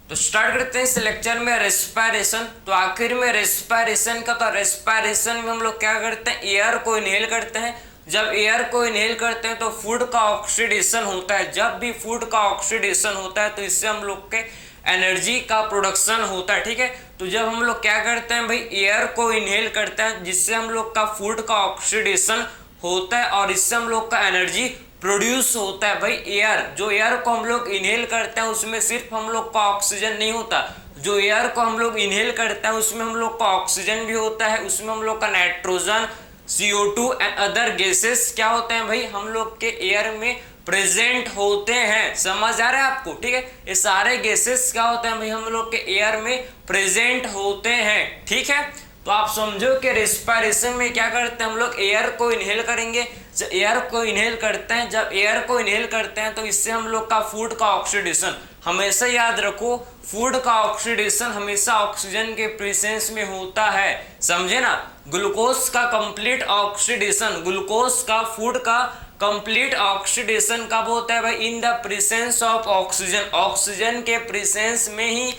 तो स्टार्ट करते हैं इस लेक्चर में रेस्पिरेशन। तो आखिर में रेस्पिरेशन का, तो रेस्पिरेशन में हम लोग क्या करते हैं, एयर को इनहेल करते हैं। जब एयर को इनहेल करते हैं तो फूड का ऑक्सीडेशन होता है। जब भी फूड का ऑक्सीडेशन होता है तो इससे हम लोग के एनर्जी का प्रोडक्शन होता है। ठीक है, तो जब हम लोग क्या करते हैं भाई, एयर को इनहेल करते हैं जिससे हम लोग का फूड का ऑक्सीडेशन होता है और इससे हम लोग का एनर्जी प्रोड्यूस होता है। भाई एयर, जो एयर को हम लोग इनहेल करते हैं उसमें सिर्फ हम लोग का ऑक्सीजन नहीं होता, जो एयर को हम लोग इनहेल करते हैं उसमें हम लोग का ऑक्सीजन भी होता है, उसमें हम लोग का nitrogen, CO2 and other gases क्या होते हैं भाई, हम लोग के एयर में प्रेजेंट होते हैं। समझ आ रहा है आपको? ठीक है, ये सारे गैसेस क्या होते हैं भाई, हम लोग के एयर में प्रेजेंट होते हैं। ठीक है, तो आप समझो कि रेस्पिरेशन में क्या करते हैं हम लोग, एयर को इनहेल करेंगे। जब एयर को इनहेल करते हैं, जब एयर को इनहेल करते हैं तो इससे हम लोग का फूड का ऑक्सीडेशन, हमेशा याद रखो फूड का ऑक्सीडेशन हमेशा ऑक्सीजन के प्रेजेंस में होता है। समझे ना? ग्लूकोज का कंप्लीट ऑक्सीडेशन, ग्लूकोज का, फूड का कंप्लीट ऑक्सीडेशन कब होता है भाई, in the presence of oxygen. Oxygen के प्रेजेंस में ही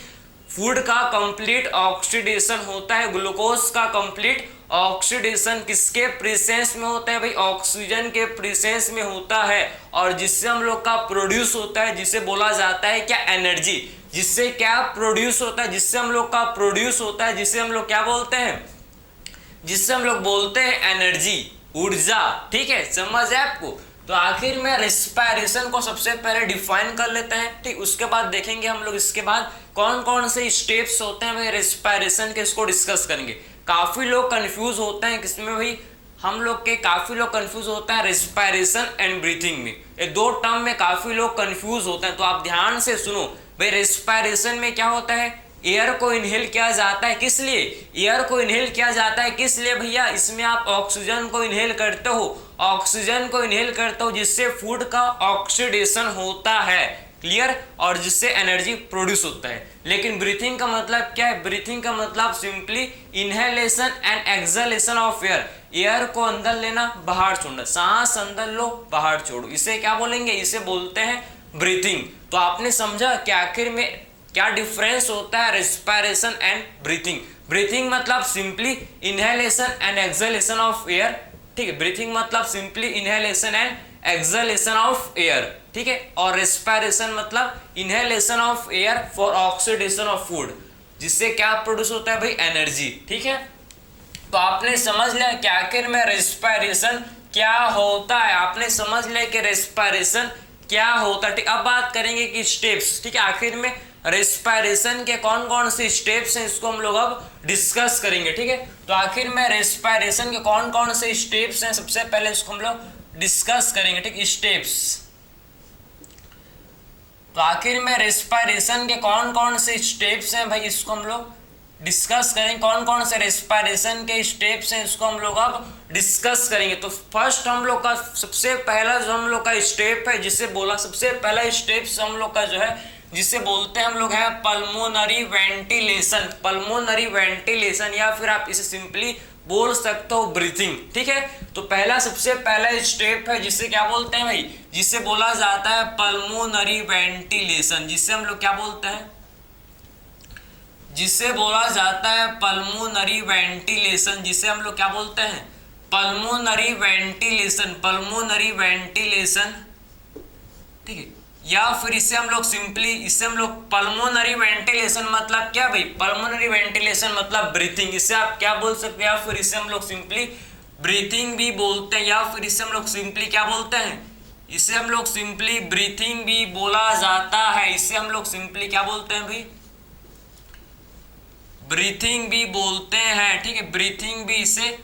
फूड का कंप्लीट ऑक्सीडेशन होता है। ग्लूकोज का कंप्लीट ऑक्सीडेशन किसके प्रेजेंस में होता है भाई, ऑक्सीजन के प्रेजेंस में होता है और जिससे हम लोग का प्रोड्यूस होता है, जिसे बोला जाता है क्या, एनर्जी। जिससे क्या प्रोड्यूस होता है, जिससे हम लोग का प्रोड्यूस होता है, जिसे हम लोग क्या बोलते हैं, जिससे हम लोग बोलते हैं एनर्जी, ऊर्जा। ठीक है, समझ है आपको? तो आखिर में रेस्पिरेशन को सबसे पहले डिफाइन कर लेते हैं। ठीक, उसके बाद देखेंगे हम लोग इसके बाद कौन कौन से स्टेप्स होते हैं भाई रेस्पिरेशन के, इसको डिस्कस करेंगे। काफी लोग कंफ्यूज होते हैं किसमें भाई, हम लोग के काफी लोग कंफ्यूज होता है रेस्पिरेशन एंड ब्रीथिंग में। ये दो टर्म में काफी लोग कंफ्यूज होते हैं, तो आप ध्यान से सुनो भाई। रेस्पिरेशन में क्या होता है, एयर को इनहेल किया जाता है। किस लिए एयर को इनहेल किया जाता है, किस लिए भैया, इसमें आप ऑक्सीजन को इनहेल करते हो, ऑक्सीजन को इनहेल करते हो जिससे फूड का ऑक्सीडेशन होता है। क्लियर? और जिससे एनर्जी प्रोड्यूस होता है। लेकिन ब्रीथिंग का मतलब क्या है, ब्रीथिंग का मतलब simply inhalation and exhalation of air. Air को अंदर लेना, बाहर छोड़ना, सांस अंदर लो, बाहर छोड़ो, इसे क्या बोलेंगे, इसे बोलते हैं ब्रीथिंग। तो आपने समझा कि आखिर में क्या डिफरेंस होता है रेस्पिरेशन एंड ब्रीथिंग। ब्रीथिंग मतलब simply inhalation and exhalation of air. ठीक है, ब्रीथिंग मतलब simply inhalation and exhalation of air. ठीक है, और रेस्पिरेशन मतलब inhalation of air for oxidation of food, जिससे क्या प्रोड्यूस होता है भाई, एनर्जी। ठीक है, तो आपने समझ लिया कि आखिर में रेस्पिरेशन क्या होता है, आपने समझ लिया कि रेस्पिरेशन क्या होता है। ठीक, अब बात करेंगे कि स्टेप्स। ठीक है, आखिर में रेस्पिरेशन के कौन कौन से स्टेप्स हैं इसको हम लोग अब डिस्कस करेंगे। ठीक है, तो आखिर में रेस्पिरेशन के कौन कौन से स्टेप्स हैं, सबसे पहले इसको हम लोग डिस्कस करेंगे। ठीक, स्टेप्स। तो आखिर में रेस्पिरेशन के कौन कौन से स्टेप्स हैं भाई, इसको हम लोग डिस्कस करेंगे। कौन कौन से रेस्पिरेशन के स्टेप्स हैं इसको हम लोग अब डिस्कस करेंगे। तो फर्स्ट हम लोग का सबसे पहला जो हम लोग का स्टेप है, जिसे बोला सबसे पहला स्टेप हम लोग का जो है, जिसे बोलते हैं हम लोग है पल्मोनरी वेंटिलेशन। पल्मोनरी वेंटिलेशन या फिर आप इसे सिंपली बोल सकते हो ब्रीथिंग। ठीक है, तो पहला सबसे पहला स्टेप है जिसे क्या बोलते हैं भाई, जिसे बोला जाता है पल्मोनरी वेंटिलेशन। जिसे हम लोग क्या बोलते हैं, जिसे बोला जाता है पल्मोनरी वेंटिलेशन। जिसे हम लोग क्या बोलते हैं, पल्मोनरी वेंटिलेशन, पल्मोनरी वेंटिलेशन। ठीक है, या फिर इसे हम लोग सिंपली, इसे हम लोग पल्मोनरी वेंटिलेशन मतलब क्या भाई, पल्मोनरी वेंटिलेशन मतलब ब्रीथिंग। इसे आप क्या बोल सकते हैं, या फिर इसे हम लोग सिंपली ब्रीथिंग भी बोलते हैं, या फिर इसे हम लोग सिंपली क्या बोलते हैं, इसे हम लोग सिंपली ब्रीथिंग भी बोला जाता है। इसे हम लोग सिंपली क्या बोलते हैं भाई, ब्रीथिंग भी बोलते हैं। ठीक है, ब्रीथिंग भी इसे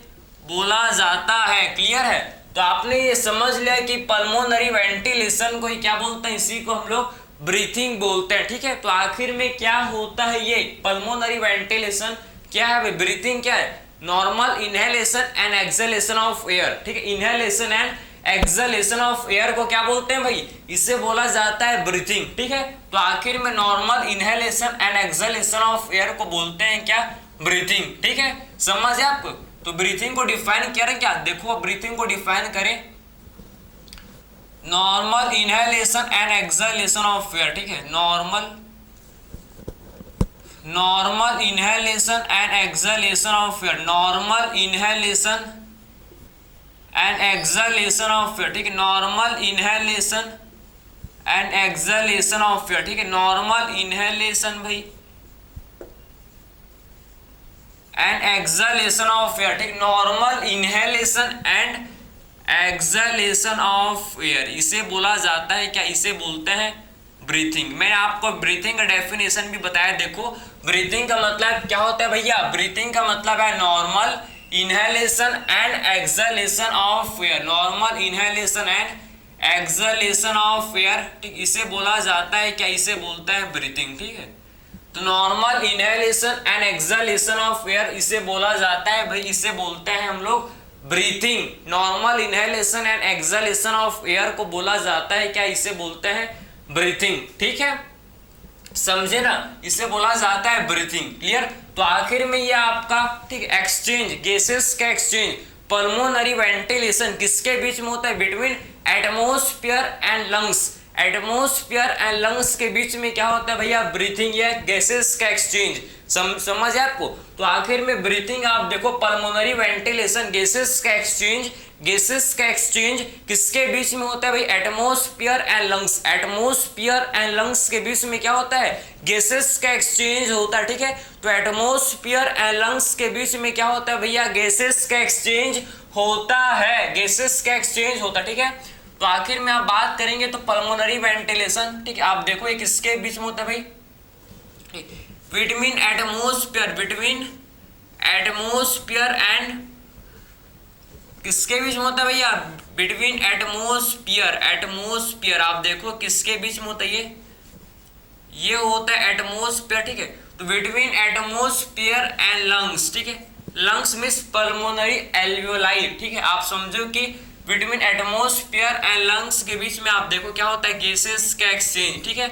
बोला जाता है। क्लियर है? तो आपने ये समझ लिया कि पल्मोनरी वेंटिलेशन को ही क्या बोलते हैं, इसी को हम लोग ब्रीथिंग बोलते हैं। ठीक है, तो आखिर में क्या होता है ये पल्मोनरी वेंटिलेशन, क्या है भाई, ब्रीथिंग क्या है, normal inhalation and exhalation of air. ठीक है, inhalation and exhalation of air को क्या बोलते हैं भाई, इसे बोला जाता है ब्रीथिंग। ठीक है, तो आखिर में normal inhalation and exhalation of air को बोलते हैं क्या, ब्रीथिंग। ठीक है, समझ है आपको? तो ब्रीथिंग को डिफाइन करें क्या, देखो ब्रीथिंग को डिफाइन करें, normal inhalation and exhalation of air. ठीक है, normal normal inhalation and exhalation of air, normal inhalation and exhalation of air, ठीक है, normal inhalation and exhalation of air, ठीक है, नॉर्मल इनहेलेशन भाई एंड एक्सहेलेशन ऑफ एयर, ठीक, normal inhalation and exhalation of air, इसे बोला जाता है क्या, इसे बोलते हैं ब्रीथिंग। मैंने आपको ब्रीथिंग का डेफिनेशन भी बताया। देखो ब्रीथिंग का मतलब क्या होता है भैया, ब्रीथिंग का मतलब है normal inhalation and exhalation of air, normal inhalation and exhalation of air, ठीक, इसे बोला जाता है क्या, इसे बोलते हैं ब्रीथिंग, ठीक है। तो normal inhalation and exhalation of air इसे बोला जाता है भाई, इसे बोलते हैं हम लोग breathing. Normal inhalation and exhalation of air को बोला जाता है क्या, इसे बोलते हैं ब्रीथिंग, ठीक है, समझे ना, इसे बोला जाता है ब्रीथिंग। क्लियर। तो आखिर में ये आपका, ठीक, एक्सचेंज, गैसेस का एक्सचेंज, पल्मोनरी वेंटिलेशन किसके बीच में होता है, between atmosphere and lungs, atmosphere and lungs के बीच में क्या होता है भैया, ब्रीथिंग या गैसेस का एक्सचेंज। समझ है आपको। तो आखिर में ब्रीथिंग आप देखो, पल्मोनरी वेंटिलेशन, गैसेस का एक्सचेंज, गैसेस का एक्सचेंज किसके बीच में होता है भाई, atmosphere and lungs, atmosphere and lungs के बीच में क्या होता है, गैसेस का एक्सचेंज होता है, ठीक है। तो एटमॉस्फेयर एंड लंग्स के बीच में क्या होता है भैया, गैसेस का एक्सचेंज होता है, गैसेस का एक्सचेंज होता है, ठीक है। तो आखिर में आप बात करेंगे तो पल्मोनरी वेंटिलेशन, ठीक है, आप देखो ये किसके बीच में होता है भाई, between atmosphere, between atmosphere and किसके बीच में होता है भैया, बिटवीन एटमॉस्फेयर, एटमॉस्फेयर आप देखो किसके बीच में होता है, ये होता है एटमॉस्फेयर, ठीक है। तो बिटवीन एटमॉस्फेयर एंड लंग्स, ठीक है, लंग्स मींस पल्मोनरी एल्वियोलाई, ठीक है, आप समझो कि बिटवीन एटमॉस्फेयर एंड लंग्स के बीच में आप देखो क्या होता है, गैसेस का एक्सचेंज, ठीक है,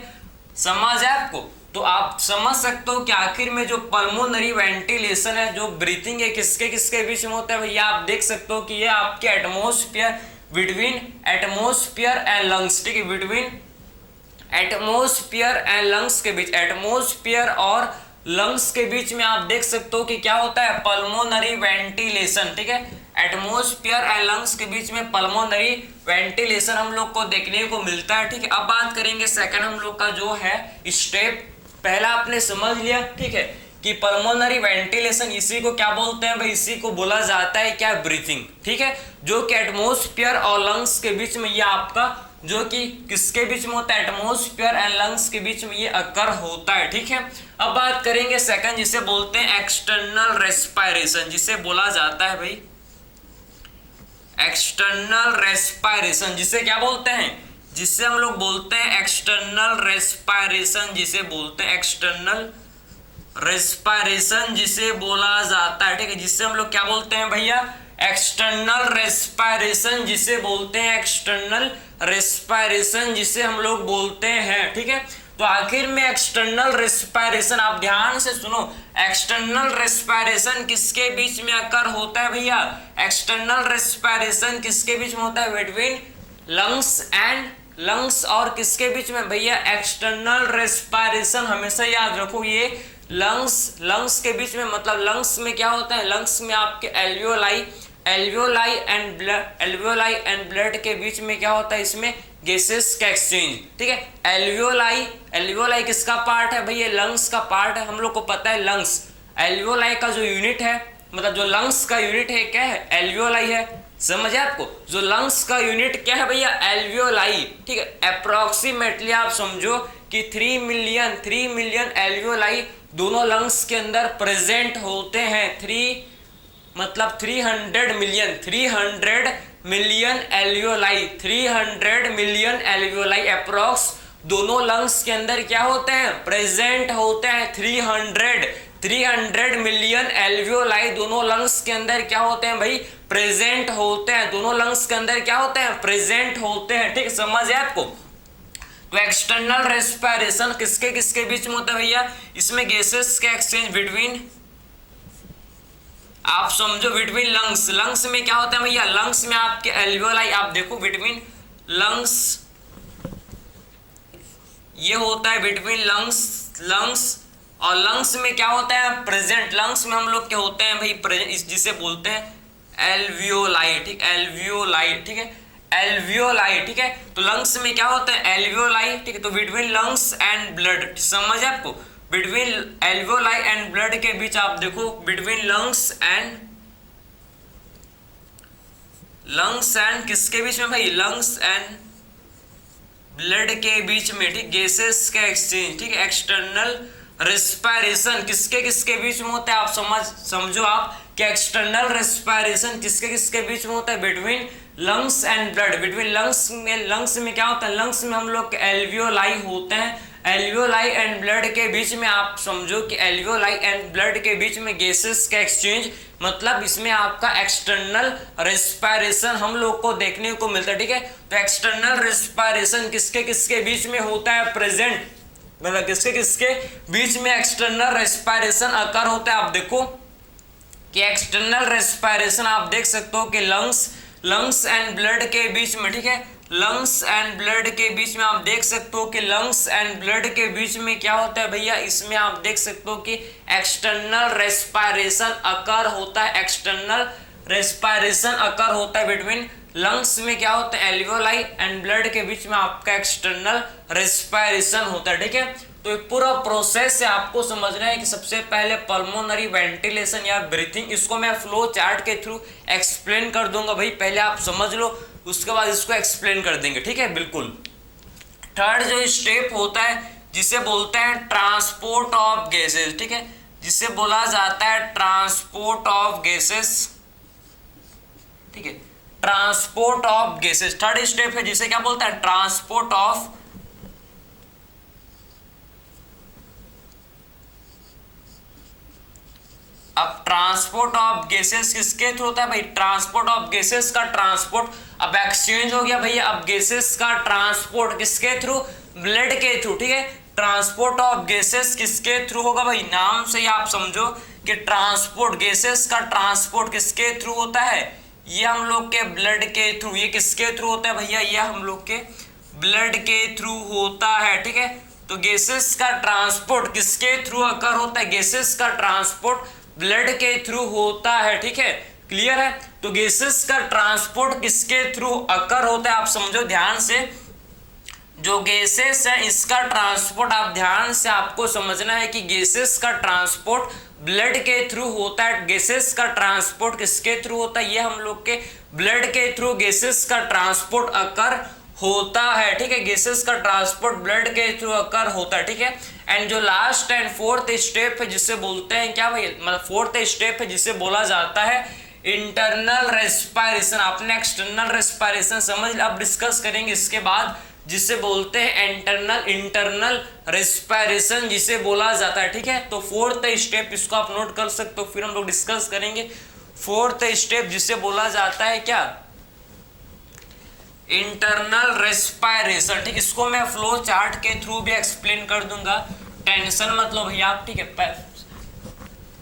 समझ है आपको। तो आप समझ सकते हो कि आखिर में जो पल्मोनरी वेंटिलेशन है, जो ब्रीथिंग है, किसके किसके बीच में होता है भैया, आप देख सकते हो कि ये आपके atmosphere, between atmosphere and lungs, ठीक है, बिटवीन एटमॉस्फेयर एंड लंग्स के बीच, एटमॉस्फेयर और लंग्स के बीच में आप देख सकते हो कि क्या होता है, पल्मोनरी वेंटिलेशन, ठीक है, एटमॉस्फेयर एंड लंग्स के बीच में पल्मोनरी वेंटिलेशन हम लोग को देखने को मिलता है, ठीक है। अब बात करेंगे सेकंड हम लोग का जो है स्टेप, पहला आपने समझ लिया, ठीक है, कि पल्मोनरी वेंटिलेशन इसी को क्या बोलते हैं भाई, इसी को बोला जाता है क्या, ब्रीथिंग, ठीक है, जो कि एटमॉस्फेयर और लंग्स के बीच में ये आपका, जो कि किसके बीच में होता है, एटमॉस्फेयर एंड लंग्स के बीच में ये अकर होता है, ठीक है। अब बात करेंगे सेकंड, जिसे बोलते हैं एक्सटर्नल रेस्पिरेशन, जिसे बोला जाता है भाई एक्सटर्नल रेस्पिरेशन, जिसे क्या बोलते हैं, जिसे हम लोग बोलते हैं एक्सटर्नल रेस्पिरेशन, जिसे बोलते हैं एक्सटर्नल रेस्पिरेशन, जिसे बोला जाता है, ठीक है, जिसे हम लोग क्या बोलते हैं भैया, एक्सटर्नल रेस्पिरेशन, जिसे बोलते हैं एक्सटर्नल रेस्पिरेशन, जिसे हम लोग बोलते हैं, ठीक है। तो आखिर में एक्सटर्नल रेस्पिरेशन, आप ध्यान से सुनो, एक्सटर्नल रेस्पिरेशन किसके बीच में अकर होता है भैया, एक्सटर्नल रेस्पिरेशन किसके बीच में होता है, बिटवीन लंग्स एंड लंग्स, और किसके बीच में भैया, एक्सटर्नल रेस्पिरेशन, हमेशा याद रखो ये लंग्स के बीच में, मतलब लंग्स में क्या होता है, लंग्स में आपके एल्वियोलाई एंड ब्लड के बीच में क्या होता है, इसमें गैसेस का एक्सचेंज, ठीक है। एल्वियोलाई किसका पार्ट है भैया, लंग्स का पार्ट है, हम लोग को पता है लंग्स, एल्वियोलाई का जो यूनिट है, मतलब जो लंग्स का यूनिट है क्या है, एल्वियोलाई है, समझे आपको, जो लंग्स का यूनिट क्या है भैया, एल्वियोलाई, ठीक है। अप्रोक्सीमेटली आप समझो कि 3 मिलियन एल्वियोलाई दोनों लंग्स के अंदर प्रेजेंट होते हैं, 300 million alveoli, 300 million alveoli approx दोनों लंग्स के अंदर क्या होते हैं, प्रेजेंट होते हैं, 300 मिलियन एल्वियोलाई दोनों लंग्स के अंदर क्या होते हैं भाई, प्रेजेंट होते हैं, दोनों लंग्स के अंदर क्या होते हैं, प्रेजेंट होते हैं, ठीक, समझ है आपको। तो एक्सटर्नल रेस्पिरेशन किसके किसके बीच में होता है भैया, इसमें गैसेस का एक्सचेंज बिटवीन, आप समझो बिटवीन लंग्स में क्या होता है भैया, लंग्स में आपके एल्वियोलाई, आप देखो बिटवीन लंग्स, ये होता है बिटवीन लंग्स और लंग्स में क्या होता है, प्रेजेंट। लंग्स में हम लोग क्या होते हैं भाई, प्रेजेंट, जिसे बोलते हैं एल्वियोलाई, ठीक, एल्वियोलाई, ठीक है, एल्वियोलाई, ठीक है। तो लंग्स में क्या होता है, एल्वियोलाई, ठीक है। तो बिटवीन लंग्स एंड ब्लड, समझ आपको, बिटवीन एल्वियोलाई एंड ब्लड के बीच आप देखो, बिटवीन लंग्स एंड किसके बीच में भाई, लंग्स एंड ब्लड के बीच में, ठीक, गैसेस का एक्सचेंज, ठीक है, एक्सटर्नल रेस्पिरेशन किसके किसके बीच में होता है, आप समझो आप कि एक्सटर्नल रेस्पिरेशन किसके किसके बीच में होता है, between lungs and blood. Between lungs में क्या होता है, लंग्स में हम लोग एल्वियोलाई होते हैं, एल्वियोलाई एंड ब्लड के बीच में आप समझो कि एल्वियोलाई एंड ब्लड के बीच में गैसेस का एक्सचेंज, मतलब इसमें आपका एक्सटर्नल रेस्पिरेशन हम लोग को देखने को मिलता है, ठीक है। तो एक्सटर्नल रेस्पिरेशन किसके किसके बीच में होता है, प्रेजेंट, मतलब किसके किसके बीच में एक्सटर्नल रेस्पिरेशन अकर होता है। आप देखो कि एक्सटर्नल रेस्पिरेशन आप देख सकते हो कि लंग्स एंड ब्लड के बीच में, ठीक है, लंग्स एंड ब्लड के बीच में आप देख सकते हो कि लंग्स एंड ब्लड के बीच में क्या होता है भैया, इसमें आप देख सकते हो कि एक्सटर्नल रेस्पिरेशन अकर होता है, एक्सटर्नल रेस्पिरेशन अकर होता है बिटवीन लंग्स में क्या होता है, एल्वियोलाई एंड ब्लड के बीच में आपका एक्सटर्नल रेस्पिरेशन होता है, ठीक है। तो एक पूरा प्रोसेस है, आपको समझना है कि सबसे पहले पल्मोनरी वेंटिलेशन या ब्रीथिंग, इसको मैं फ्लो चार्ट के थ्रू एक्सप्लेन कर दूंगा भाई, पहले आप समझ लो, उसके बाद इसको एक्सप्लेन कर देंगे, ठीक है, बिल्कुल। थर्ड जो स्टेप होता है जिसे बोलते हैं ट्रांसपोर्ट ऑफ गैसेस, ठीक है, जिसे बोला जाता है ट्रांसपोर्ट ऑफ गैसेस, ठीक है, transport of gases. Third step है जिसे क्या बोलते हैं, ट्रांसपोर्ट ऑफ, अब ट्रांसपोर्ट ऑफ गैसेस किसके थ्रू होता है भाई, ट्रांसपोर्ट ऑफ गैसेस का ट्रांसपोर्ट, अब एक्सचेंज हो गया भैया, अब गैसेस का ट्रांसपोर्ट किसके थ्रू, ब्लड के थ्रू, ठीक है। ट्रांसपोर्ट ऑफ गैसेस किसके थ्रू होगा भाई, नाम से ही आप समझो कि ट्रांसपोर्ट, गैसेस का ट्रांसपोर्ट किसके थ्रू होता है, ये हम लोग के ब्लड के थ्रू। ये किसके थ्रू होता है भैया, ये हम लोग के ब्लड के थ्रू होता है, ठीक है। तो गैसेस का ट्रांसपोर्ट किसके थ्रू अकर होता है, गैसेस का ट्रांसपोर्ट ब्लड के थ्रू होता है, ठीक है, क्लियर है। तो गैसेस का ट्रांसपोर्ट किसके थ्रू अकर होता है, आप समझो ध्यान से, जो गैसेस है इसका ट्रांसपोर्ट, आप ध्यान से आपको समझना है कि गैसेस का ट्रांसपोर्ट ब्लड के थ्रू होता है। गैसेस का ट्रांसपोर्ट किसके थ्रू होता है, ये हम लोग के ब्लड के थ्रू गैसेस का ट्रांसपोर्ट अकर होता है, ठीक है, गैसेस का ट्रांसपोर्ट ब्लड के थ्रू अकर होता है, ठीक है। एंड जो लास्ट एंड फोर्थ स्टेप है जिसे बोलते हैं क्या भाई, मतलब फोर्थ स्टेप है जिसे बोला जाता है इंटरनल रेस्पिरेशन। आपने एक्सटर्नल रेस्पिरेशन समझ, अब डिस्कस करेंगे इसके बाद, जिसे बोलते हैं इंटरनल रेस्पिरेशन जिसे बोला जाता है, ठीक है। तो फोर्थ स्टेप इसको आप नोट कर सकते हो, फिर हम लोग डिस्कस करेंगे। फोर्थ स्टेप जिसे बोला जाता है क्या, इंटरनल रेस्पिरेशन, ठीक, इसको मैं फ्लो चार्ट के थ्रू भी एक्सप्लेन कर दूंगा, टेंशन मत लो भैया आप, ठीक है,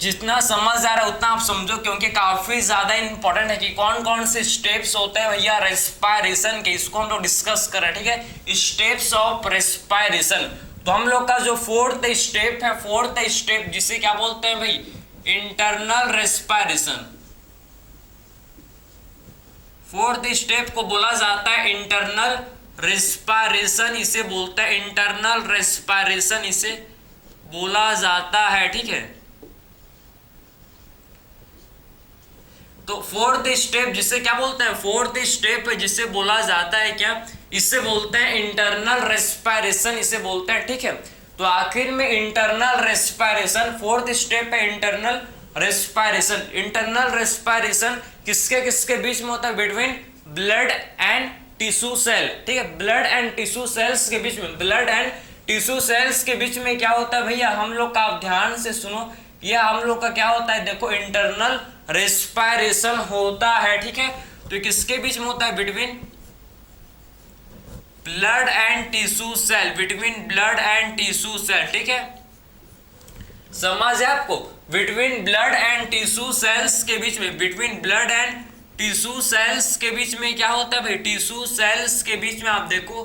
जितना समझ आ रहा है उतना आप समझो, क्योंकि काफी ज्यादा इंपॉर्टेंट है कि कौन कौन से स्टेप्स होते हैं भैया रेस्पिरेशन के, इसको हम लोग डिस्कस कर रहे हैं, ठीक है, स्टेप्स ऑफ रेस्पिरेशन। तो हम लोग का जो फोर्थ स्टेप है, फोर्थ स्टेप जिसे क्या बोलते हैं भाई, इंटरनल रेस्पिरेशन। फोर्थ स्टेप को बोला जाता है इंटरनल रेस्पिरेशन, इसे बोलता है इंटरनल रेस्पिरेशन, इसे बोला जाता है, ठीक है। तो फोर्थ स्टेप जिसे क्या बोलते हैं, फोर्थ स्टेप है जिसे बोला जाता है क्या, इसे बोलते हैं इंटरनल रेस्पिरेशन, इसे बोलते हैं, ठीक है। तो आखिर में इंटरनल रेस्पिरेशन, फोर्थ स्टेप है इंटरनल रेस्पिरेशन। इंटरनल रेस्पिरेशन किसके किसके बीच में होता है, between blood and tissue cell, ठीक है, ब्लड एंड टिश्यू सेल्स के बीच में, ब्लड एंड टिश्यू सेल्स के बीच में क्या होता है भैया, हम लोग का, आप ध्यान से सुनो, यह हम लोग का क्या होता है, देखो इंटरनल रेस्पिरेशन होता है, ठीक है। तो किसके बीच में होता है, between blood and tissue cell, between blood and tissue cell, ठीक है, समझ है आपको, between blood and tissue cells के बीच में, between blood and tissue cells के बीच में क्या होता है भाई, टिश्यू सेल्स के बीच में आप देखो,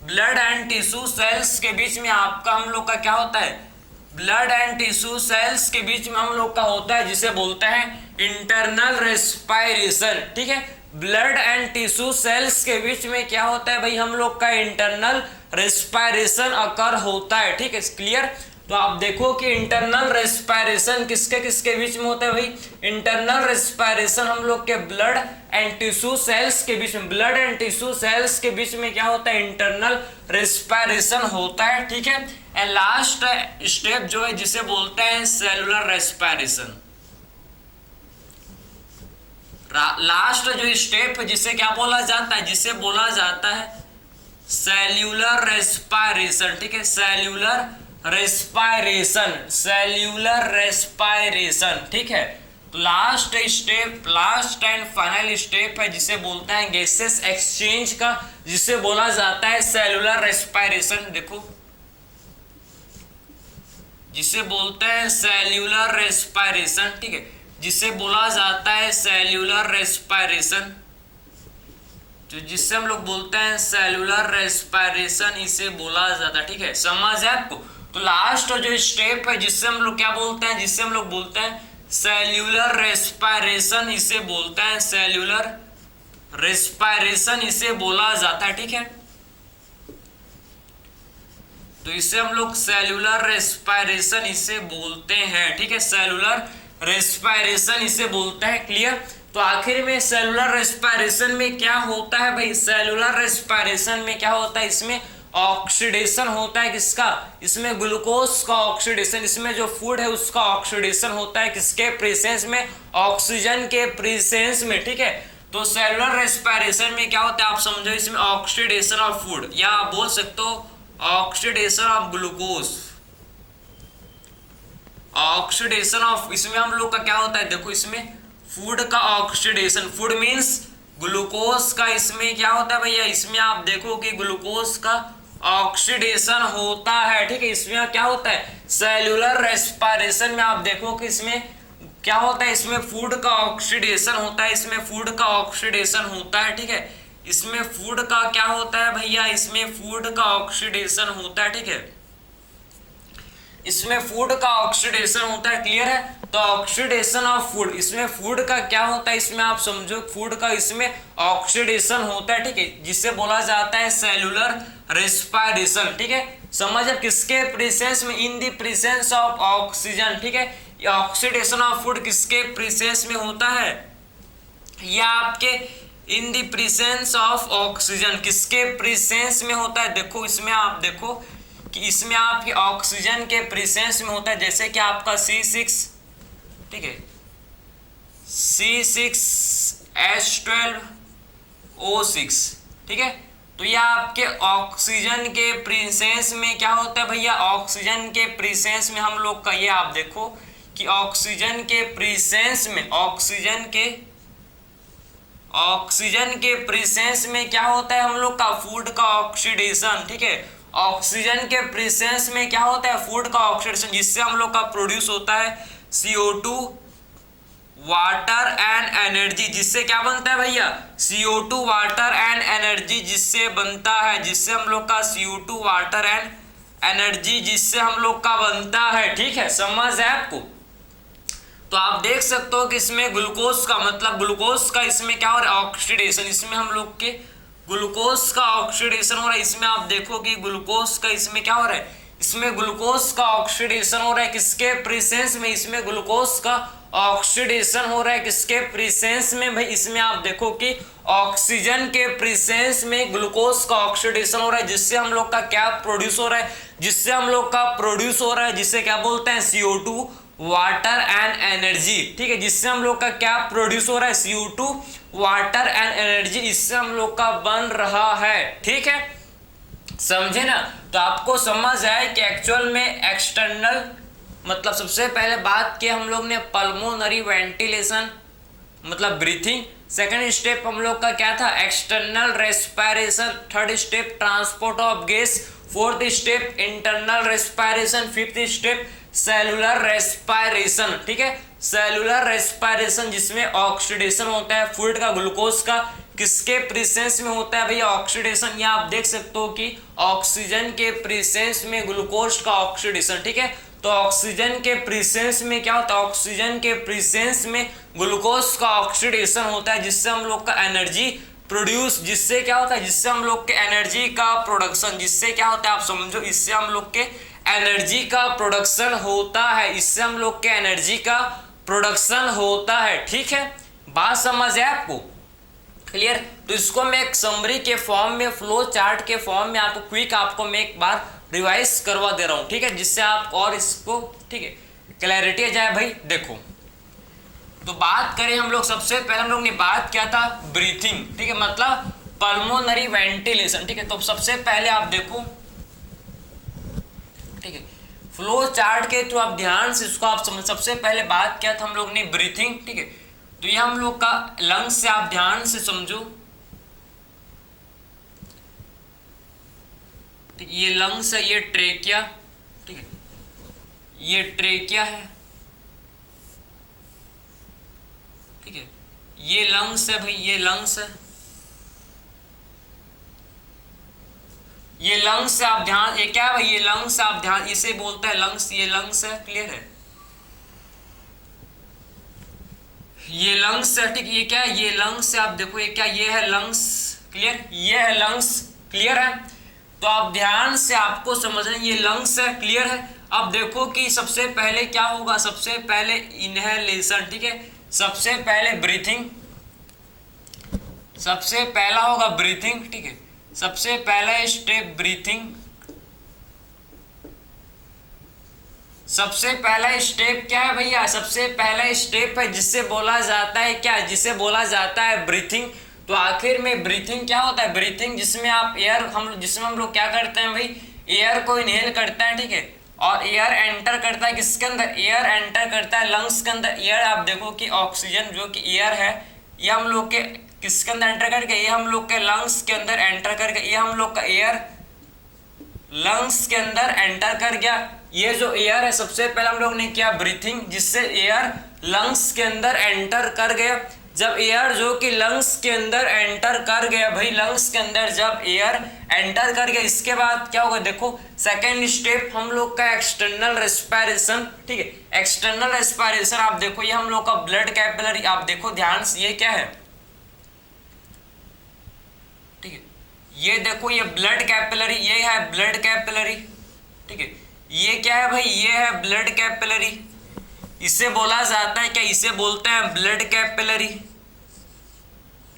ब्लड एंड टिश्यू सेल्स के बीच में आपका हम लोग का क्या होता है, ब्लड एंड टिश्यू सेल्स के बीच में हम लोग का होता है जिसे बोलते हैं इंटरनल रेस्पिरेशन। ठीक है, ब्लड एंड टिश्यू सेल्स के बीच में क्या होता है भाई, हम लोग का इंटरनल रेस्पिरेशन अकर होता है। ठीक है, क्लियर। तो आप देखो कि इंटरनल रेस्पिरेशन किसके किसके बीच में होता है भाई, इंटरनल रेस्पिरेशन हम लोग के ब्लड एंड टिश्यू सेल्स के बीच में, ब्लड एंड टिश्यू सेल्स के बीच में क्या होता है, इंटरनल रेस्पिरेशन होता है। ठीक है, एंड लास्ट स्टेप जो है जिसे बोलते हैं सेलुलर रेस्पिरेशन। लास्ट जो स्टेप है जिसे क्या बोला जाता है, जिसे बोला जाता है सेल्यूलर रेस्पिरेशन। ठीक है, सेल्यूलर रेस्पिरेशन, सेल्यूलर रेस्पिरेशन। ठीक है, तो last step, last and final step है जिसे बोलते हैं गैसेस एक्सचेंज का, जिसे बोला जाता है सेल्यूलर रेस्पिरेशन। देखो, जिसे बोलते हैं सेल्यूलर रेस्पिरेशन। ठीक है, जिसे बोला जाता है सेल्यूलर रेस्पिरेशन, तो जिससे हम लोग बोलते हैं सेल्यूलर रेस्पिरेशन, इसे बोला जाता है। ठीक है, समझ है आपको। तो लास्ट जो स्टेप है जिससे हम लोग क्या बोलते हैं, जिससे हम लोग बोलते हैं सेल्यूलर रेस्पिरेशन, इसे बोलते हैं सेल्यूलर रेस्पिरेशन, इसे बोला जाता है। ठीक है, तो इसे हम लोग सेल्यूलर रेस्पिरेशन इसे बोलते हैं। ठीक है, सेल्यूलर रेस्पिरेशन इसे बोलते हैं। क्लियर। तो आखिर में सेलुलर रेस्पिरेशन में क्या होता है भाई, सेलुलर रेस्पिरेशन में क्या होता है, इसमें ऑक्सीडेशन होता है। किसका, इसमें ग्लूकोज का ऑक्सीडेशन, इसमें जो फूड है उसका ऑक्सीडेशन होता है। किसके प्रेजेंस में, ऑक्सीजन के प्रेजेंस में। ठीक है, तो सेलुलर रेस्पिरेशन में क्या होता है आप समझो, इसमें ऑक्सीडेशन ऑफ फूड, या आप बोल सकते हो oxidation of glucose, oxidation of, इसमें हम लोग का क्या होता है, देखो इसमें फूड का ऑक्सीडेशन, फूड मींस ग्लूकोज का, इसमें क्या होता है भैया, इसमें आप देखो कि ग्लूकोज का ऑक्सीडेशन होता है। ठीक है, इसमें क्या होता है, सेल्यूलर रेस्पिरेशन में आप देखो कि इसमें क्या होता है, इसमें फूड का ऑक्सीडेशन होता है, इसमें फूड का ऑक्सीडेशन होता है। ठीक है, इसमें फूड का क्या होता है भैया, इसमें फूड का ऑक्सीडेशन होता है। ठीक है, इसमें फूड का ऑक्सीडेशन होता है। क्लियर है। तो ऑक्सीडेशन ऑफ फूड, इसमें फूड का क्या होता है, इसमें आप समझो फूड का इसमें ऑक्सीडेशन होता है। ठीक है, जिसे बोला जाता है सेल्यूलर रेस्पिरेशन। ठीक है, समझ अब किसके प्रेजेंस में, in the presence of oxygen. ठीक है, ये ऑक्सीडेशन ऑफ फूड किसके प्रेजेंस में होता है, या आपके in the presence of oxygen, किसके प्रेजेंस में होता है। देखो इसमें आप देखो कि इसमें आपके ऑक्सीजन के प्रेजेंस में होता है, जैसे कि आपका C6, ठीक है, C6H12O6। ठीक है, तो यह आपके ऑक्सीजन के प्रेजेंस में क्या होता है भैया, ऑक्सीजन के प्रेजेंस में हम लोग का, ये आप देखो कि ऑक्सीजन के प्रेजेंस में, ऑक्सीजन के प्रेजेंस में क्या होता है हम लोग का, फूड का ऑक्सीडेशन। ठीक है, ऑक्सीजन के प्रेजेंस में क्या होता है, फूड का ऑक्सीडेशन, जिससे हम लोग का प्रोड्यूस होता है CO2, वाटर एंड एनर्जी। जिससे क्या बनता है भैया, CO2, वाटर एंड एनर्जी, जिससे बनता है, जिससे हम लोग का CO2, वाटर एंड एनर्जी, जिससे हम लोग का बनता है। ठीक है, समझ है आपको। तो आप देख सकते हो कि इसमें ग्लूकोज का मतलब, ग्लूकोज का इसमें क्या हो रहा है, ऑक्सीडेशन, इसमें हम लोग के ग्लूकोज का ऑक्सीडेशन हो रहा है। इसमें आप देखो कि ग्लूकोज का इसमें क्या हो रहा है, इसमें ग्लूकोज का ऑक्सीडेशन हो रहा है। किसके प्रेजेंस में, इसमें ग्लूकोज का ऑक्सीडेशन हो रहा है। किसके प्रेजेंस में भाई, इसमें आप देखो कि ऑक्सीजन के प्रेजेंस में ग्लूकोज का ऑक्सीडेशन हो रहा है, जिससे हम लोग का क्या प्रोड्यूस हो रहा है, जिससे हम लोग का प्रोड्यूस हो रहा है, जिसे क्या बोलते हैं, CO2, वाटर एंड एनर्जी। ठीक है, जिससे हम लोग का क्या प्रोड्यूस हो रहा है, CO2, वाटर एंड एनर्जी, इससे हम लोग का बन रहा है। ठीक है, समझे ना। तो आपको समझ आया कि एक्चुअल में एक्सटर्नल मतलब, सबसे पहले बात की हम लोग ने पल्मोनरी वेंटिलेशन मतलब ब्रीथिंग, सेकंड स्टेप हम लोग का क्या था, external respiration, third step transport of gas, fourth step internal respiration, fifth step cellular respiration. ठीक है, सेलुलर रेस्पिरेशन जिसमें ऑक्सीडेशन होता है फूड का, ग्लूकोज का, किसके प्रेजेंस में होता है भैया, ऑक्सीडेशन। या आप देख सकते हो कि ऑक्सीजन के प्रेजेंस में ग्लूकोज का ऑक्सीडेशन। ठीक है, तो तो ऑक्सीजन के प्रेजेंस में क्या होता है, ऑक्सीजन के प्रेजेंस में ग्लूकोज का ऑक्सीडेशन होता है, जिससे हम लोग का एनर्जी प्रोड्यूस, जिससे क्या होता है, जिससे हम लोग के एनर्जी का प्रोडक्शन, जिससे क्या होता है आप समझो, इससे हम लोग के एनर्जी का प्रोडक्शन होता है, इससे हम लोग के एनर्जी का प्रोडक्शन होता है। ठीक है, बात समझ है आपको, क्लियर। तो इसको मैं एक समरी के फॉर्म में, फ्लो चार्ट के फॉर्म में आपको क्विक आपको मैं एक बार रिवाइज करवा दे रहा हूं, ठीक है, जिससे आप और इसको, ठीक है, क्लैरिटी आ जाए। भाई देखो, तो बात करें हम लोग, सबसे पहले हम लोग ने बात किया था ब्रीथिंग, ठीक है, मतलब पल्मोनरी वेंटिलेशन, ठीक है। तो सबसे पहले आप देखो, ठीक है, फ्लो चार्ट के थ्रू आप ध्यान से इसको आप समझ, सबसे पहले बात किया था हम लोग ने ब्रीथिंग, ठीक है। तो ये हम लोग का लंग्स से आप ध्यान से समझो, ठीक, ये लंग्स है, ये ट्रेकिया, ठीक है, ये ट्रेकिया है, ठीक है, ये लंग्स है भाई, ये लंग्स है, ये लंग्स से आप ध्यान, ये क्या है भाई, ये लंग्स से आप ध्यान, इसे बोलते हैं लंग्स, ये लंग्स है, क्लियर है, ये लंग्स है, ठीक, ये क्या है, ये लंग्स से आप देखो, ये क्या, ये है लंग्स, क्लियर, ये है लंग्स, क्लियर है। तो आप ध्यान से आपको समझना, ये लंग्स है, क्लियर है। अब देखो कि सबसे पहले क्या होगा, सबसे पहले इनहेलेशन, ठीक है, सबसे पहले ब्रीथिंग, सबसे पहला होगा ब्रीथिंग, ठीक है, सबसे पहला स्टेप ब्रीथिंग, सबसे पहला स्टेप क्या है भैया, सबसे पहला स्टेप है जिससे बोला जाता है क्या, जिसे बोला जाता है ब्रीथिंग। तो आखिर में ब्रीथिंग क्या होता है, ब्रीथिंग जिसमें आप एयर, जिसमें हम लोग क्या करते हैं भाई, एयर को इनहेल करते हैं, ठीक है, और एयर एंटर करता है किसके अंदर, एयर एंटर करता है लंग्स के अंदर। एयर आप देखो कि ऑक्सीजन जो कि एयर है, ये हम लोग के किसके अंदर एंटर करके, ये हम लोग के लंग्स के अंदर एंटर करके, ये हम लोग का एयर लंग्स के अंदर एंटर कर गया। ये जो एयर है, सबसे पहले हम लोग ने किया ब्रीथिंग, जिससे एयर लंग्स के अंदर एंटर कर गया। जब एयर जो कि लंग्स के अंदर एंटर कर गया भाई, लंग्स के अंदर जब एयर एंटर कर गया, इसके बाद क्या होगा, देखो सेकेंड स्टेप हम लोग का एक्सटर्नल रेस्पिरेशन, ठीक है, एक्सटर्नल रेस्पिरेशन आप देखो, ये हम लोग का ब्लड कैपिलरी, आप देखो ध्यान से, ये क्या है, ठीक है, ये देखो, ये ब्लड कैपिलरी, ये है ब्लड कैपिलरी, ठीक है, ये क्या है भाई, ये है ब्लड कैपिलरी, इसे बोला जाता है क्या, इसे बोलते हैं ब्लड कैपिलरी,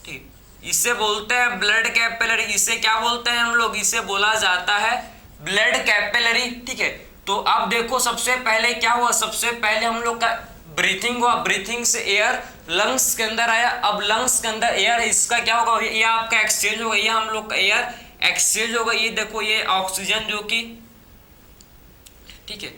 ठीक, इसे बोलते हैं ब्लड कैपिलरी, इसे क्या बोलते हैं हम लोग, इसे बोला जाता है ब्लड कैपिलरी, ठीक है। तो अब देखो सबसे पहले क्या हुआ, सबसे पहले हम लोग का ब्रीथिंग हुआ, ब्रीथिंग से एयर लंग्स के अंदर आया, अब लंग्स के अंदर एयर है, इसका क्या होगा, ये आपका एक्सचेंज होगा, ये हम लोग का एयर एक्सचेंज होगा, ये देखो ये ऑक्सीजन जो कि, ठीक है,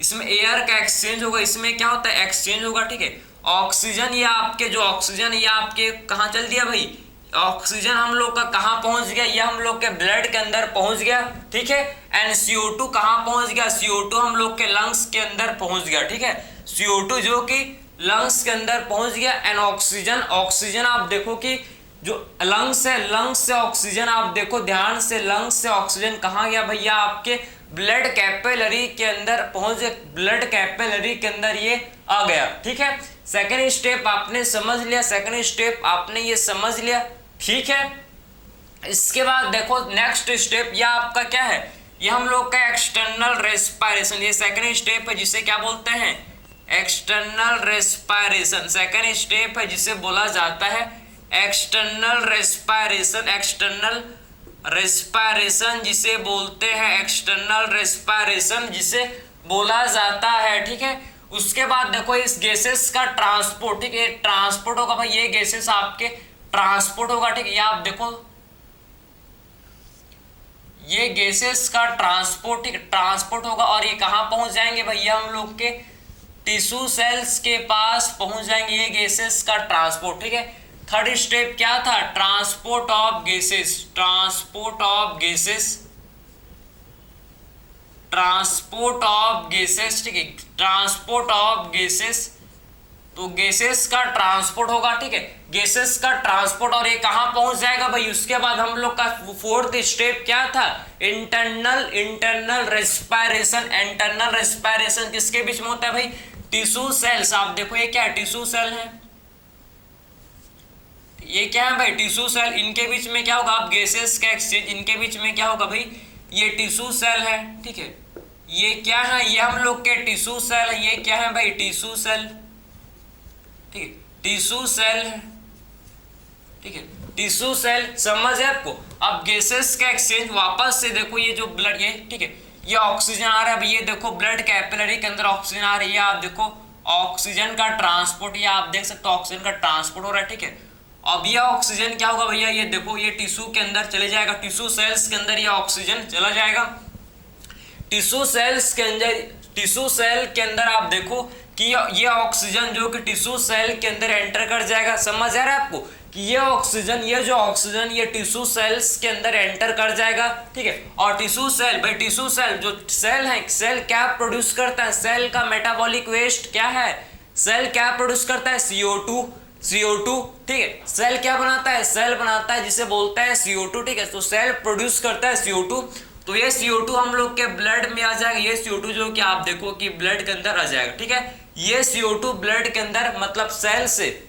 इसमें एयर का एक्सचेंज होगा, इसमें क्या होता है, एक्सचेंज होगा, ठीक है, ऑक्सीजन, ये आपके जो ऑक्सीजन, ये आपके कहाँ चल दिया भाई, ऑक्सीजन हम लोग का कहाँ पहुंच गया, ये हम लोग के ब्लड के अंदर पहुंच गया, ठीक है, एंड CO2 कहाँ पहुंच गया, CO2 हम लोग के लंग्स के अंदर पहुंच गया, ठीक है, CO2 जो कि लंग्स के अंदर पहुंच गया, एंड ऑक्सीजन, ऑक्सीजन आप देखो कि जो लंग्स है, लंग्स से ऑक्सीजन आप देखो ध्यान से, लंग्स से ऑक्सीजन कहाँ गया भैया, आपके ब्लड कैपिलरी के अंदर पहुंच गया, ब्लड कैपिलरी के अंदर ये आ गया, ठीक है। सेकेंड स्टेप आपने समझ लिया, सेकेंड स्टेप आपने ये समझ लिया, ठीक है। इसके बाद देखो नेक्स्ट स्टेप, यह आपका क्या है, ये हम लोग का एक्सटर्नल रेस्पिरेशन, ये सेकेंड स्टेप है, जिसे क्या बोलते हैं, एक्सटर्नल रेस्पिरेशन, सेकेंड स्टेप है जिसे बोला जाता है एक्सटर्नल रेस्पिरेशन, एक्सटर्नल रेस्पिरेशन जिसे बोलते हैं एक्सटर्नल रेस्पिरेशन, जिसे बोला जाता है, ठीक है। उसके बाद देखो इस गैसेस का ट्रांसपोर्ट, ठीक है, ट्रांसपोर्ट होगा भाई, ये गैसेस आपके ट्रांसपोर्ट होगा, ठीक है, ये आप देखो ये गैसेस का ट्रांसपोर्ट, ठीक है, ट्रांसपोर्ट होगा, और ये कहाँ पहुंच जाएंगे भैया, हम लोग के टिश्यू सेल्स के पास पहुंच जाएंगे, ये गैसेस का ट्रांसपोर्ट, ठीक है। थर्ड स्टेप क्या था, transport of gases, transport of gases, transport of gases, ठीक है, ट्रांसपोर्ट ऑफ गैसेस, तो गैसेस का ट्रांसपोर्ट होगा, ठीक है, गैसेस का ट्रांसपोर्ट, और ये कहां पहुंच जाएगा भाई। उसके बाद हम लोग का फोर्थ स्टेप क्या था, इंटरनल रेस्पिरेशन। इंटरनल रेस्पिरेशन किसके बीच में होता है भाई, टिश्यू सेल्स। आप देखो ये क्या है, टिश्यू सेल है, ये क्या है भाई, टिश्यू सेल। इनके बीच में क्या होगा, आप गैसेस का एक्सचेंज, इनके बीच में क्या होगा भाई, ये टिश्यू सेल है, ठीक है, ये क्या है, ये हम लोग के टिश्यू सेल है, ये क्या है भाई, टिश्यू सेल, ठीक है, टिश्यू सेल है, ठीक है, टिश्यू सेल, समझ है आपको। अब गैसेस का एक्सचेंज वापस से देखो, ये जो ब्लड, ये ठीक है, ये ऑक्सीजन आ रहा है, ये देखो ब्लड कैपिलरी के अंदर ऑक्सीजन आ रही है, आप देखो ऑक्सीजन का ट्रांसपोर्ट, ये आप देख सकते हो ऑक्सीजन का ट्रांसपोर्ट हो रहा है, ठीक है। अब ये ऑक्सीजन क्या होगा भैया, ये देखो ये टिश्यू के अंदर चले जाएगा, टिश्यू सेल्स के अंदर ये ऑक्सीजन चला जाएगा। टिश्यू सेल्स के अंदर, टिश्यू सेल के अंदर आप देखो कि ये ऑक्सीजन जो कि टिश्यू सेल के अंदर एंटर कर जाएगा। समझ आ रहा है आपको कि ये ऑक्सीजन, ये जो ऑक्सीजन ये टिश्यू सेल्स के अंदर एंटर कर जाएगा, ठीक है। और टिश्यू सेल भाई, टिश्यू सेल जो सेल है, सेल क्या प्रोड्यूस करता है, सेल का मेटाबॉलिक वेस्ट क्या है, सेल क्या प्रोड्यूस करता है, CO2, ठीक है। सेल क्या बनाता है, सेल बनाता है जिसे बोलते हैं CO2, ठीक है। तो सेल प्रोड्यूस करता है CO2, तो ये CO2 हम लोग के ब्लड में आ जाएगा, ये CO2 जो कि आप देखो कि ब्लड के अंदर आ जाएगा, ठीक है। ये CO2 ब्लड के अंदर, मतलब सेल से,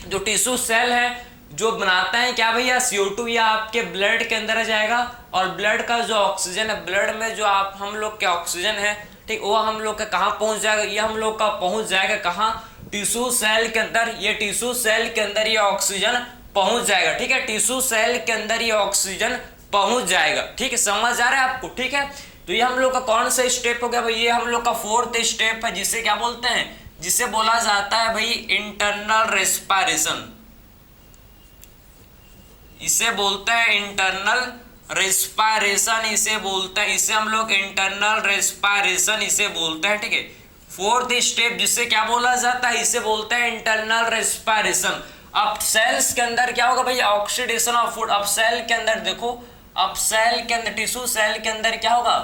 जो टिश्यू सेल है जो बनाता है क्या भैया, CO2, या आपके ब्लड के अंदर आ जाएगा। और ब्लड का जो ऑक्सीजन है, ब्लड में जो आप हम लोग के ऑक्सीजन है, ठीक, वो हम लोग का कहाँ पहुंच जाएगा, ये हम लोग का पहुंच जाएगा कहाँ, टिश्यू सेल के अंदर। ये टिश्यू सेल के अंदर ये ऑक्सीजन पहुंच जाएगा, ठीक है, टिश्यू सेल के अंदर ये ऑक्सीजन पहुंच जाएगा, ठीक है। समझ आ रहा है आपको, ठीक है। तो ये हम लोग का कौन सा स्टेप हो गया भाई, ये हम लोग का फोर्थ स्टेप है, जिसे क्या बोलते हैं, जिसे बोला जाता है भाई इंटरनल रेस्पिरेशन। इसे बोलते हैं इंटरनल रेस्पिरेशन, इसे बोलते हैं, इसे हम लोग इंटरनल रेस्पिरेशन इसे बोलते हैं, ठीक है। फोर्थ स्टेप जिसे क्या बोला जाता है, इसे बोलते हैं इंटरनल रेस्पिरेशन। अब सेल्स के अंदर क्या होगा भाई, ऑक्सीडेशन ऑफ फूड। अब सेल के अंदर देखो, अब सेल के अंदर, टिश्यू सेल के अंदर क्या होगा,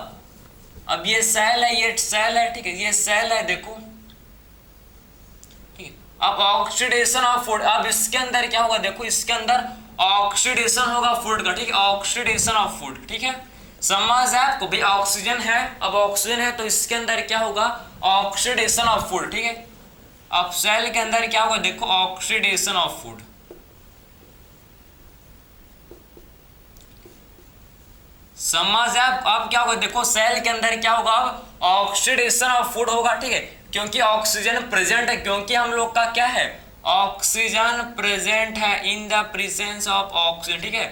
अब ये सेल है, ये सेल है, ठीक है, ये सेल है, देखो, ठीक है। अब ऑक्सीडेशन ऑफ फूड, अब इसके अंदर क्या होगा, देखो इसके अंदर ऑक्सीडेशन होगा फूड का, ठीक है, ऑक्सीडेशन ऑफ फूड, ठीक है। समझ है आपको भाई, ऑक्सीजन है, अब ऑक्सीजन है तो इसके अंदर क्या होगा, ऑक्सीडेशन ऑफ फूड, ठीक है। अब सेल के अंदर क्या होगा, देखो ऑक्सीडेशन ऑफ फूड, समझ है। अब क्या होगा, देखो सेल के अंदर क्या होगा, अब ऑक्सीडेशन ऑफ फूड होगा, ठीक है, क्योंकि ऑक्सीजन प्रेजेंट है, क्योंकि हम लोग का क्या है, ऑक्सीजन प्रेजेंट है in the presence of oxygen, ठीक है।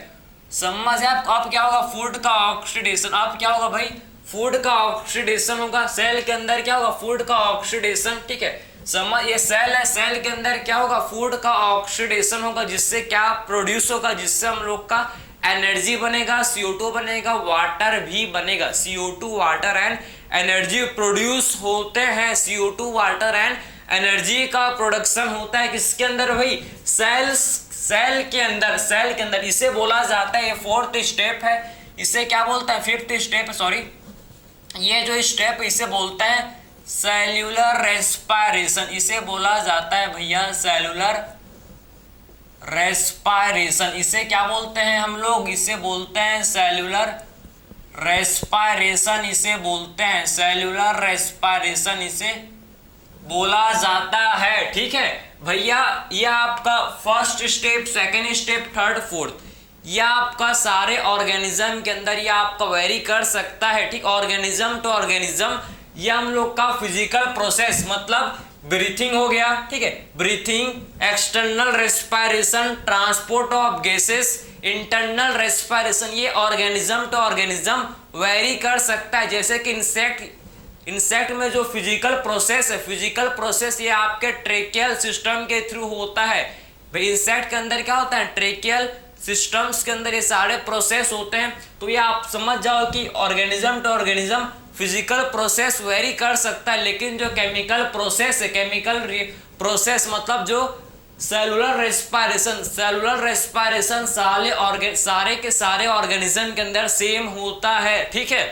समझ है। अब क्या होगा, फूड का ऑक्सीडेशन। अब क्या होगा भाई, फूड का ऑक्सीडेशन होगा, सेल के अंदर क्या होगा, फूड का ऑक्सीडेशन, ठीक है। समझ, ये सेल है, सेल के अंदर क्या होगा, फूड का ऑक्सीडेशन होगा, जिससे क्या प्रोड्यूस होगा, जिससे हम लोग का एनर्जी बनेगा, CO2 बनेगा, वाटर भी बनेगा, CO2 water and energy produce होते हैं, CO2 वाटर एंड एनर्जी का प्रोडक्शन होता है किसके अंदर भाई, सेल के अंदर, सेल के अंदर। इसे बोला जाता है, ये फोर्थ स्टेप है, इसे क्या बोलता है, फिफ्थ स्टेप है, सॉरी, ये जो स्टेप इसे बोलते हैं सेल्यूलर रेस्पिरेशन, इसे बोला जाता है भैया सेल्यूलर रेस्पिरेशन। इसे क्या बोलते हैं हम लोग, इसे बोलते हैं सेल्यूलर रेस्पिरेशन, इसे बोलते हैं सेल्यूलर रेस्पिरेशन, इसे बोला जाता है, ठीक है भैया। ये आपका first step, second step, third, fourth, यह आपका सारे ऑर्गेनिज्म के अंदर ये आपका वेरी कर सकता है, ठीक। ऑर्गेनिज्म टू ऑर्गेनिज्म ये हम लोग का फिजिकल प्रोसेस, मतलब ब्रीथिंग हो गया, ठीक है, breathing, external respiration, transport of gases, internal respiration, ये ऑर्गेनिज्म टू ऑर्गेनिज्म वेरी कर सकता है। जैसे कि इंसेक्ट में जो फिजिकल प्रोसेस है, फिजिकल प्रोसेस ये आपके ट्रेकियल सिस्टम के थ्रू होता है भाई। इंसेक्ट के अंदर क्या होता है, ट्रेकियल सिस्टम्स के अंदर ये सारे प्रोसेस होते हैं। तो ये आप समझ जाओ कि organism to organism physical process vary कर सकता है, लेकिन जो केमिकल प्रोसेस है, केमिकल प्रोसेस मतलब जो सेलुलर रेस्पिरेशन, सेलुलर रेस्पिरेशन सारे के सारे ऑर्गेनिज्म के अंदर सेम होता है, ठीक है।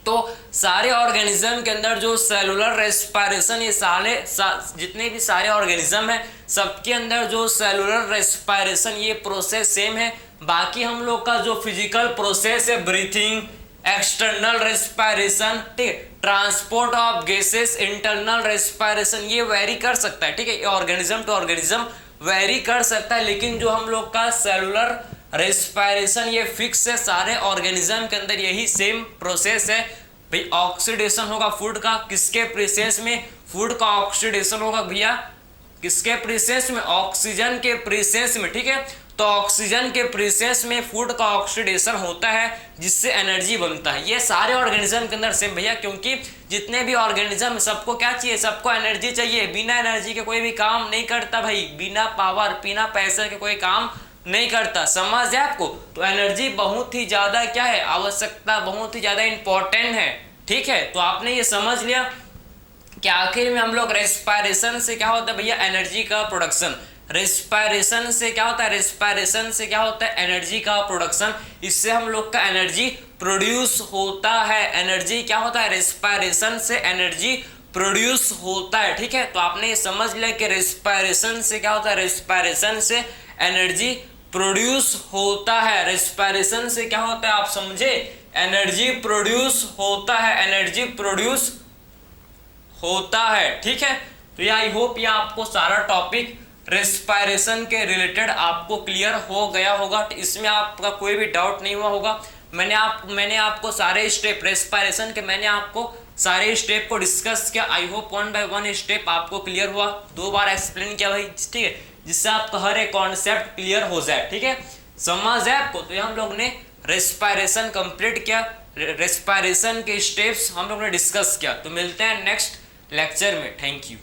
तो सारे ऑर्गेनिज्म के अंदर जो सेलुलर रेस्पिरेशन, ये जितने भी सारे ऑर्गेनिज्म हैं सबके अंदर जो सेलुलर रेस्पिरेशन ये प्रोसेस सेम है। बाकी हम लोग का जो फिजिकल प्रोसेस है, ब्रीथिंग, एक्सटर्नल रेस्पिरेशन, ठीक, transport of gases, internal respiration, ये वेरी कर सकता है, ठीक है, ऑर्गेनिज्म टू ऑर्गेनिज्म वेरी कर सकता है, लेकिन जो हम लोग का सेलुलर रेस्पिरेशन ये फिक्स है, सारे ऑर्गेनिज्म के अंदर यही सेम प्रोसेस है। भाई ऑक्सीडेशन होगा फूड का, किसके प्रेजेंस में? फूड का ऑक्सीडेशन होगा भैया किसके प्रेजेंस में? ऑक्सीजन के प्रेजेंस में, ठीक है। तो ऑक्सीजन के प्रेजेंस में फूड का ऑक्सीडेशन होता है जिससे एनर्जी बनता है। ये सारे ऑर्गेनिज्म के अंदर सेम भैया, क्योंकि जितने भी ऑर्गेनिज्म सबको क्या चाहिए? सबको एनर्जी चाहिए। बिना एनर्जी के कोई भी काम नहीं करता भाई, बिना पावर, बिना पैसे के कोई काम नहीं करता। समझ है आपको? तो एनर्जी बहुत ही ज्यादा क्या है? आवश्यकता बहुत ही ज्यादा इंपॉर्टेंट है, ठीक है। तो आपने ये समझ लिया कि आखिर में हम लोग रेस्पिरेशन से क्या होता है भैया? एनर्जी का प्रोडक्शन। रेस्पिरेशन से क्या होता है? रेस्पिरेशन से क्या होता है? एनर्जी का प्रोडक्शन। इससे हम लोग का एनर्जी प्रोड्यूस होता है। एनर्जी क्या होता है? रेस्पिरेशन से एनर्जी प्रोड्यूस होता है, ठीक है। तो आपने ये समझ लिया कि रेस्पिरेशन से क्या होता है? रेस्पिरेशन से एनर्जी प्रोड्यूस होता है। रेस्पिरेशन से क्या होता है? आप समझे? एनर्जी प्रोड्यूस होता है, एनर्जी प्रोड्यूस होता है, ठीक है। तो ये आई होप ये आपको सारा टॉपिक रेस्पिरेशन के रिलेटेड आपको क्लियर हो गया होगा। इसमें आपका कोई भी डाउट नहीं हुआ होगा। मैंने आपको सारे स्टेप रेस्पिरेशन के मैंने आपको सारे स्टेप को डिस्कस किया। आई होप 1 बाय 1 स्टेप आपको क्लियर हुआ। 2 बार एक्सप्लेन किया भाई, ठीक है, जिससे आपका हर एक कॉन्सेप्ट क्लियर हो जाए, ठीक है। समझ है आपको? तो हम लोग ने रेस्पिरेशन कंप्लीट किया, रेस्पिरेशन के स्टेप्स हम लोग ने डिस्कस किया। तो मिलते हैं नेक्स्ट लेक्चर में। Thank you.